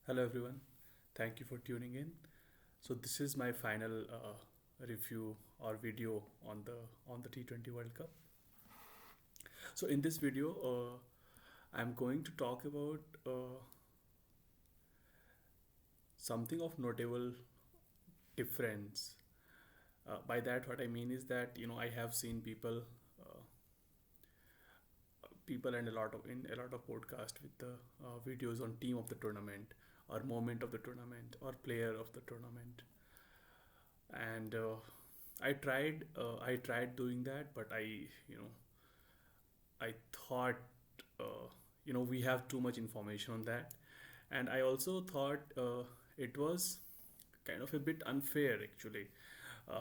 Hello everyone. Thank you for tuning in. So this is my final review or video on the T20 World Cup. So in this video, I'm going to talk about something of notable difference. By that, what I mean is that I have seen people and a lot of podcast with the videos on team of the tournament or moment of the tournament or player of the tournament and I tried doing that, but I thought we have too much information on that, and I also thought it was kind of a bit unfair actually.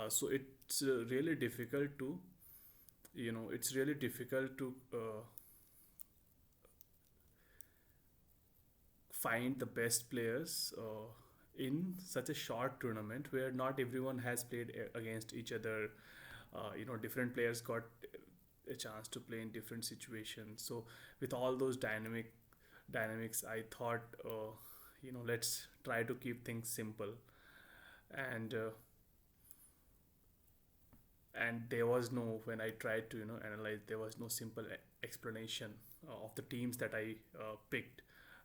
So it's really difficult to find the best players in such a short tournament where not everyone has played against each other. Different players got a chance to play in different situations. So with all those dynamics, I thought, let's try to keep things simple. And uh, and there was no, when I tried to analyze, there was no simple explanation of the teams that I picked,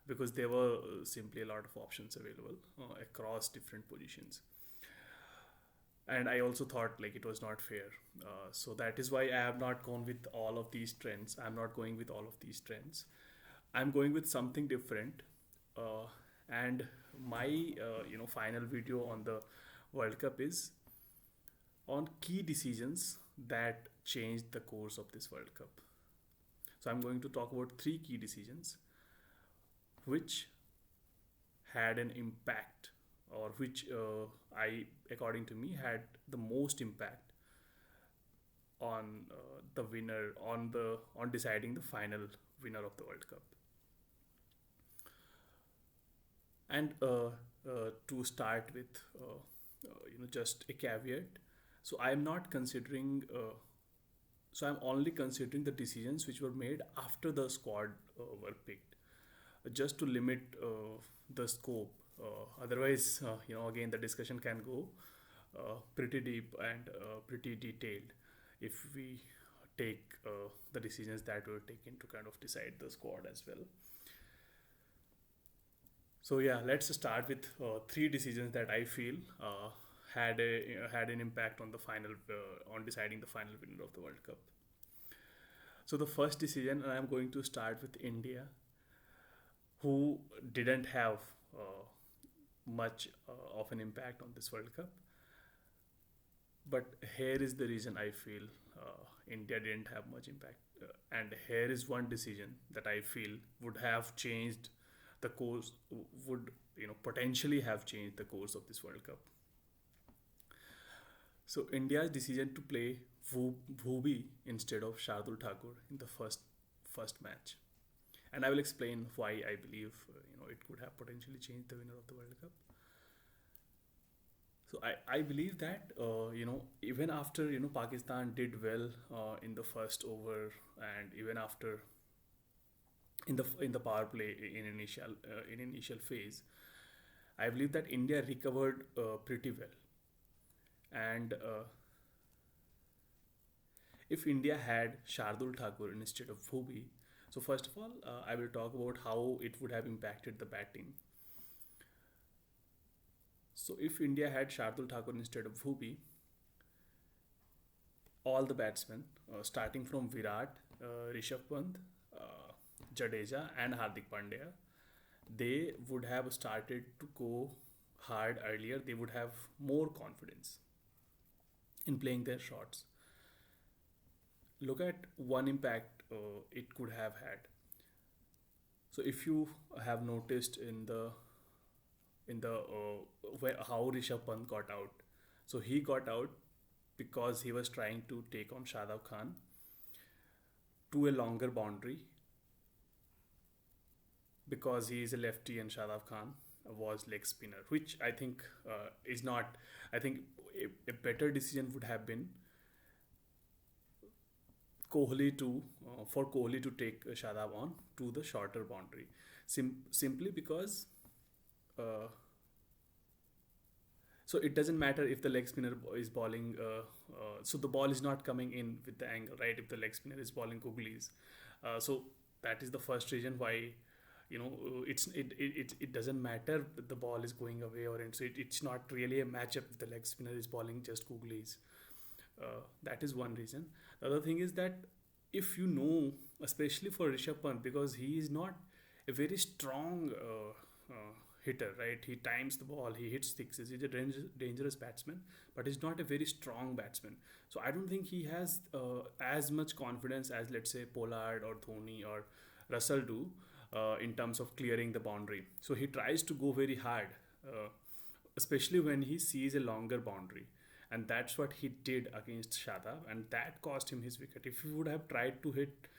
because there were simply a lot of options available across different positions. And I also thought like it was not fair. So that is why I have not gone with all of these trends. I'm not going with all of these trends. I'm going with something different. And my final video on the World Cup is on key decisions that changed the course of this World Cup. So I'm going to talk about three key decisions which had an impact, or which according to me, had the most impact on the winner, on deciding the final winner of the World Cup. And to start with, just a caveat. So I'm not considering. So I'm only considering the decisions which were made after the squad were picked, just to limit the scope. Otherwise, again, the discussion can go pretty deep and pretty detailed if we take the decisions that were taken to kind of decide the squad as well. So yeah, let's start with three decisions that I feel had an impact on the final on deciding the final winner of the World Cup. So the first decision, and I'm going to start with India, who didn't have uh, much of an impact on this World Cup. But here is the reason I feel India didn't have much impact. And here is one decision that I feel would have changed the course, would potentially have changed the course of this World Cup. So India's decision to play Bhubi instead of Shardul Thakur in the first match, and I will explain why I believe it could have potentially changed the winner of the World Cup. So I believe that even after Pakistan did well in the first over, and even after in the power play in initial phase, I believe that India recovered pretty well. And if India had Shardul Thakur instead of Bhubi, so first of all, I will talk about how it would have impacted the batting. So if India had Shardul Thakur instead of Bhubi, all the batsmen, starting from Virat, Rishabh Pant, Jadeja, and Hardik Pandya, they would have started to go hard earlier. They would have more confidence in playing their shots. Look at one impact it could have had. So if you have noticed in the where how Rishabh Pant got out, so he got out because he was trying to take on Shadab Khan to a longer boundary, because he is a lefty and Shadab Khan was leg spinner, which I think is not. I think a better decision would have been Kohli to for Kohli to take Shadab on to the shorter boundary, simply because uh, so it doesn't matter if the leg spinner is bowling. So the ball is not coming in with the angle, right? If the leg spinner is bowling googlies, so that is the first reason why it doesn't matter that the ball is going away or in. So it's not really a matchup if the leg spinner is bowling just googlies. That is one reason. The other thing is that if you know, especially for Rishabh Pant, because he is not a very strong hitter, right? He times the ball, he hits sixes. He's a dangerous batsman, but he's not a very strong batsman. So I don't think he has as much confidence as, let's say, Pollard or Dhoni or Russell do in terms of clearing the boundary. So he tries to go very hard, especially when he sees a longer boundary. And that's what he did against Shadab, and that cost him his wicket. If he would have tried to hit,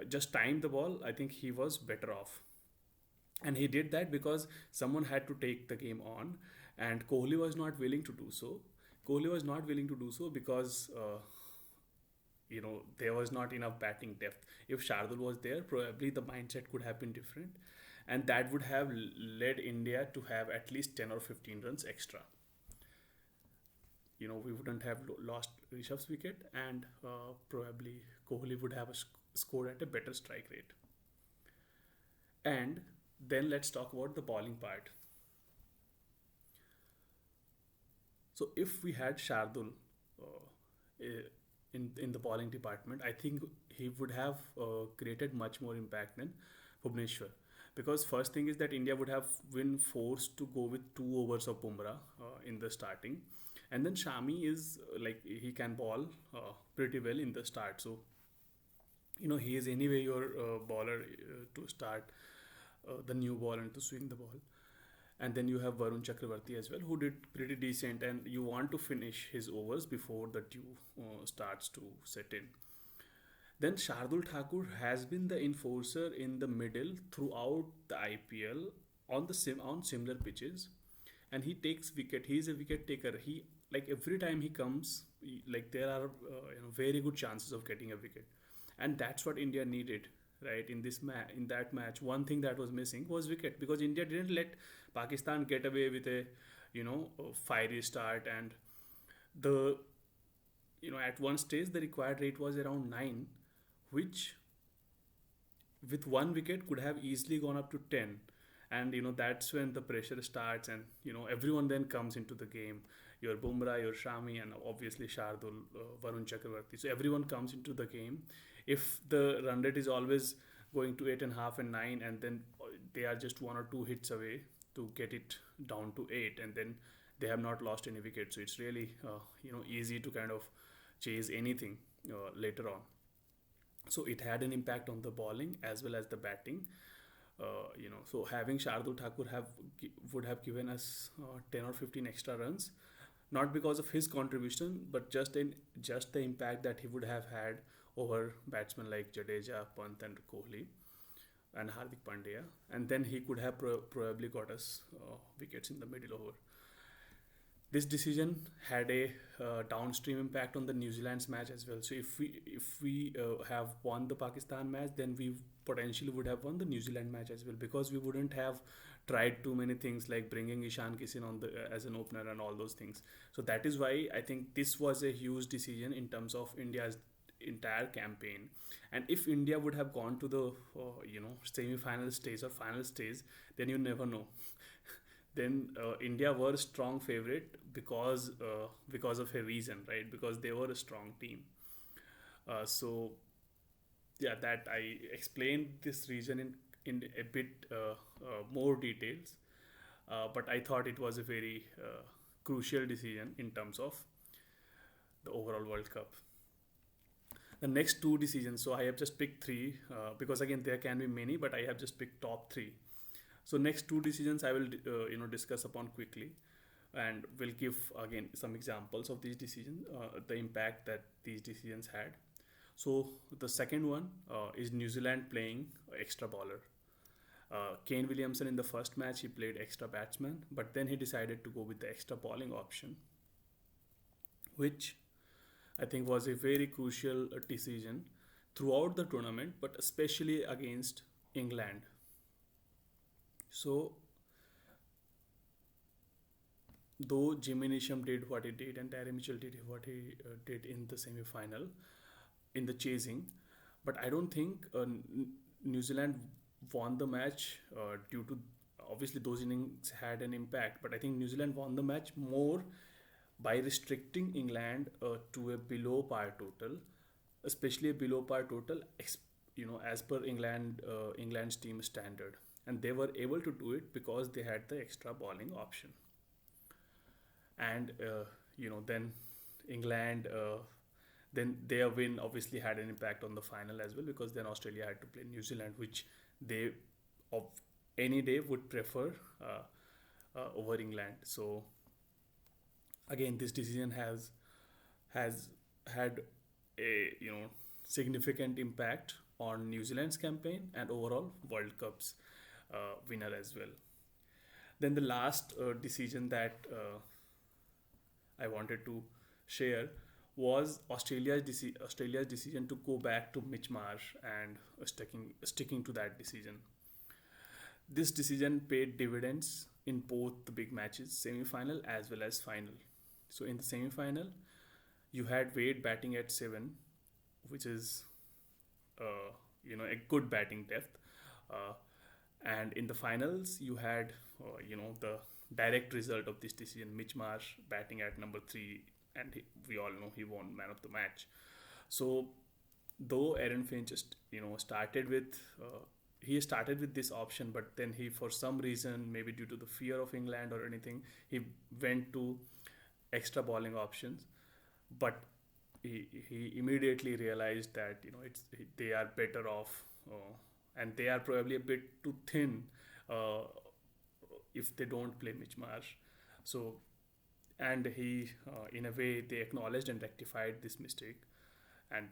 just time the ball, I think he was better off. And he did that because someone had to take the game on, and Kohli was not willing to do so. Kohli was not willing to do so because there was not enough batting depth. If Shardul was there, probably the mindset could have been different, and that would have led India to have at least 10 or 15 runs extra. We wouldn't have lost Rishabh's wicket, and probably Kohli would have scored at a better strike rate. And then let's talk about the bowling part. So if we had Shardul in the bowling department, I think he would have created much more impact than Bhuvneshwar. Because first thing is that India would have been forced to go with 2 overs of Bumrah in the starting, and then Shami is like he can bowl pretty well in the start. So he is anyway your bowler to start the new ball and to swing the ball. And then you have Varun Chakravarti as well, who did pretty decent, and you want to finish his overs before the dew starts to set in. Then Shardul Thakur has been the enforcer in the middle throughout the IPL on on similar pitches, and he takes wicket. He is a wicket taker. He, like, every time he comes, like, there are very good chances of getting a wicket, and that's what India needed, right? In that match, one thing that was missing was wicket, because India didn't let Pakistan get away with a fiery start. And the at one stage the required rate was around 9, which with one wicket could have easily gone up to 10. And that's when the pressure starts, and everyone then comes into the game. Your Bumrah, your Shami, and obviously Shardul, Varun Chakravarti. So everyone comes into the game. If the run rate is always going to 8.5 and 9, and then they are just 1 or 2 hits away to get it down to 8, and then they have not lost any wicket. So it's really easy to kind of chase anything later on. So it had an impact on the bowling as well as the batting. So having Shardul Thakur would have given us 10 or 15 extra runs, not because of his contribution, but just the impact that he would have had over batsmen like Jadeja, Pant, and Kohli, and Hardik Pandya, and then he could have probably got us wickets in the middle over. This decision had a downstream impact on the New Zealand's match as well. So if we have won the Pakistan match, then we potentially would have won the New Zealand match as well, because we wouldn't have tried too many things like bringing Ishan Kishan on the as an opener and all those things. So that is why I think this was a huge decision in terms of India's entire campaign. And if India would have gone to the semi-final stage or final stage, then you never know. Then India were a strong favorite because of a reason, right? Because they were a strong team. So yeah, that I explained this region in a bit more details, but I thought it was a very crucial decision in terms of the overall World Cup. The next two decisions, so I have just picked three because again there can be many, but I have just picked top three. So next two decisions I will discuss upon quickly, and will give again some examples of these decisions, the impact that these decisions had. So the second one is New Zealand playing extra bowler. Kane Williamson in the first match he played extra batsman, but then he decided to go with the extra bowling option, which I think was a very crucial decision throughout the tournament, but especially against England. So though Jimmy Neesham did what he did and Terry Mitchell did what he did in the semi-final in the chasing, but I don't think New Zealand won the match due to, obviously those innings had an impact, but I think New Zealand won the match more by restricting England to a below par total, especially a below par total, as per England's team standard, and they were able to do it because they had the extra bowling option, and then England. Then their win obviously had an impact on the final as well, because then Australia had to play New Zealand, which they of any day would prefer over England. So again, this decision has had a significant impact on New Zealand's campaign and overall World Cup's winner as well. Then the last decision that I wanted to share was Australia's decision to go back to Mitch Marsh and sticking to that decision. This decision paid dividends in both the big matches, semi-final as well as final. So in the semi-final, you had Wade batting at 7, which is a good batting depth, uh, and in the finals you had the direct result of this decision, Mitch Marsh batting at number 3, and we all know he won man of the match. So though Aaron Finch just started with he started with this option, but then he, for some reason, maybe due to the fear of England or anything, he went to extra bowling options. But he immediately realized that they are better off, and they are probably a bit too thin uh, if they don't play Mitch Marsh. So, and he in a way they acknowledged and rectified this mistake, and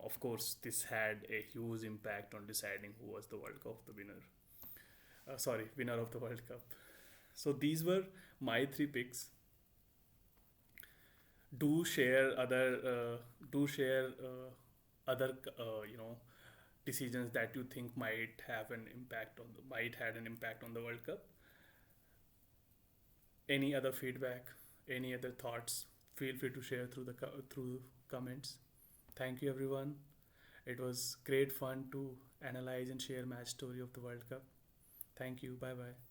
of course this had a huge impact on deciding who was the World Cup the winner. Winner of the World Cup. So these were my 3 picks. Do share other decisions that you think might had an impact on the World Cup. Any other feedback, any other thoughts, feel free to share through comments. Thank you everyone. It was great fun to analyze and share match story of the World Cup. Thank you. Bye bye.